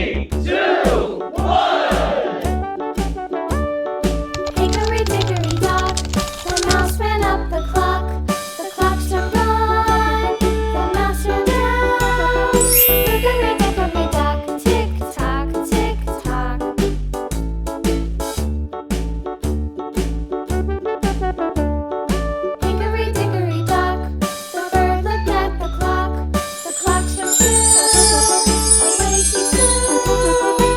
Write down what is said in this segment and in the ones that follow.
Three, two, one. Hickory dickory dock, the mouse ran up the clock. The clock struck one, the mouse ran down. Hickory dickory dock, tick tock, tick tock. Hickory dickory dock, the bird looked at the clock. The clock struck two, away she flew.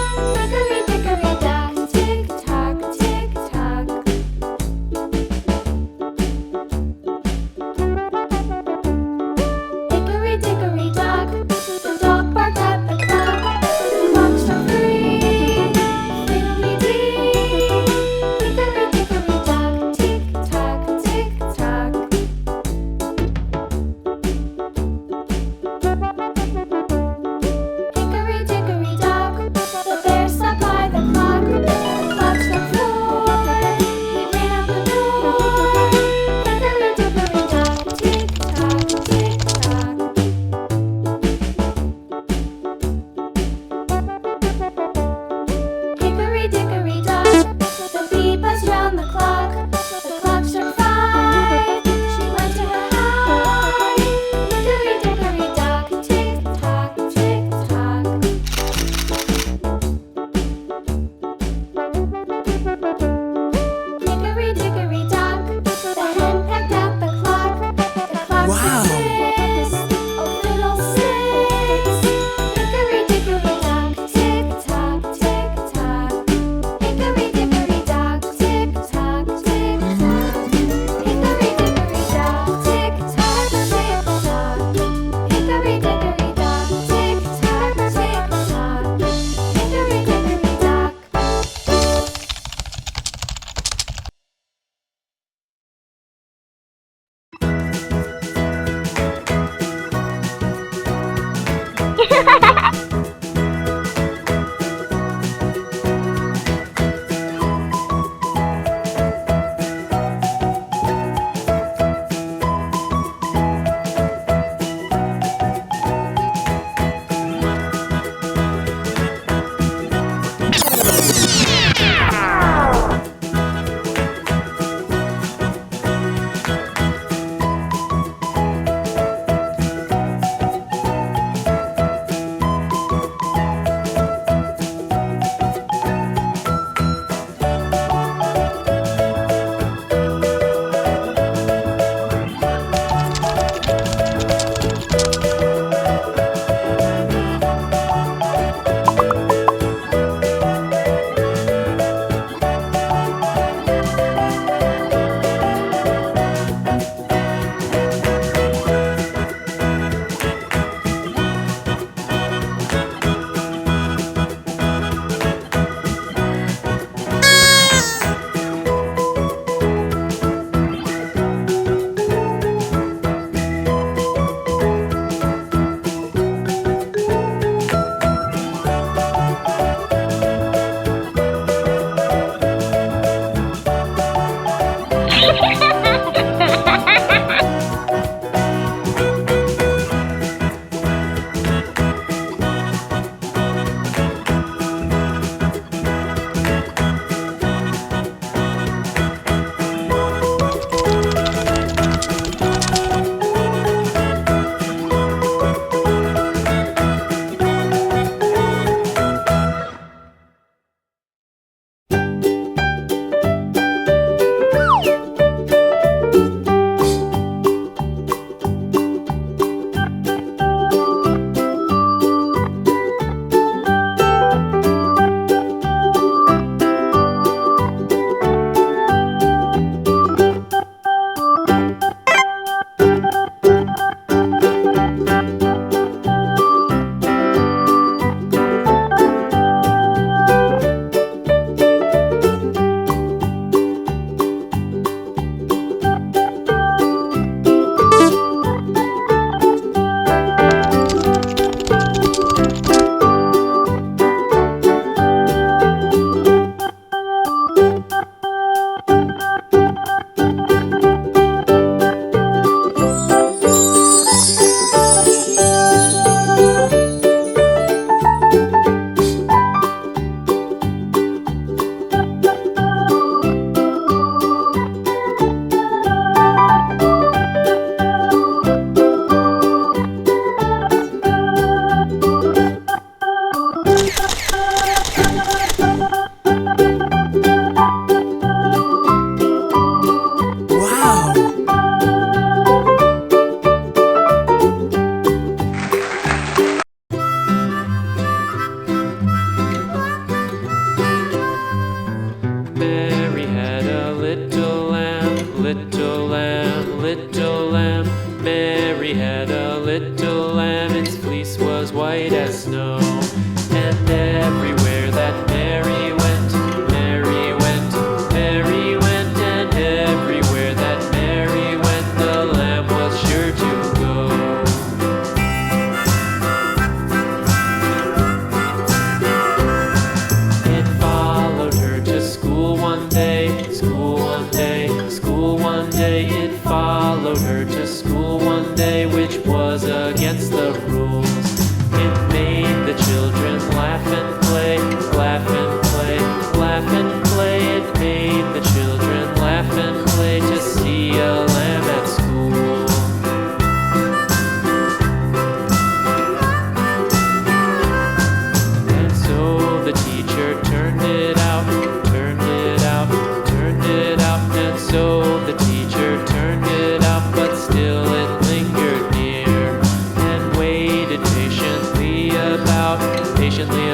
patiently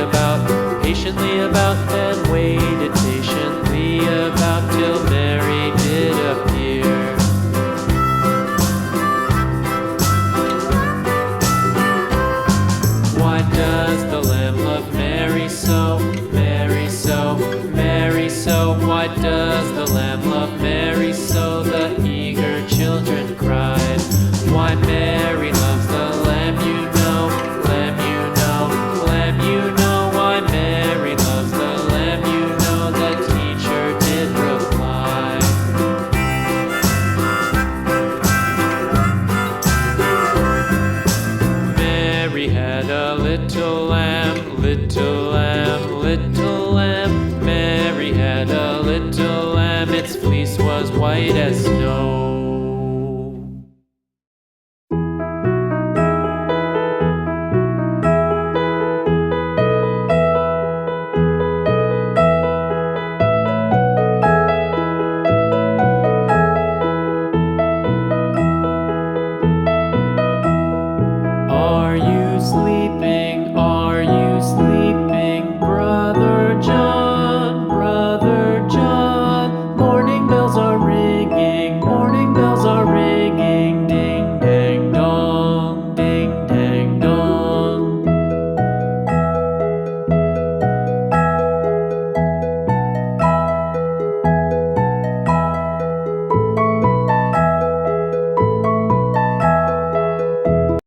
about, and waited patiently about till Mary did appear. Why does the lamb love Mary so, Mary so, Mary so? Why does the lamb love Mary so? The eager children cried. Why Mary loves the lamb, you know, lamb, you know, lamb, you know. Why Mary loves the lamb, you know, the teacher did reply. Mary had a little lamb, little lamb, little lamb. Mary had a little lamb, its fleece was white as snow.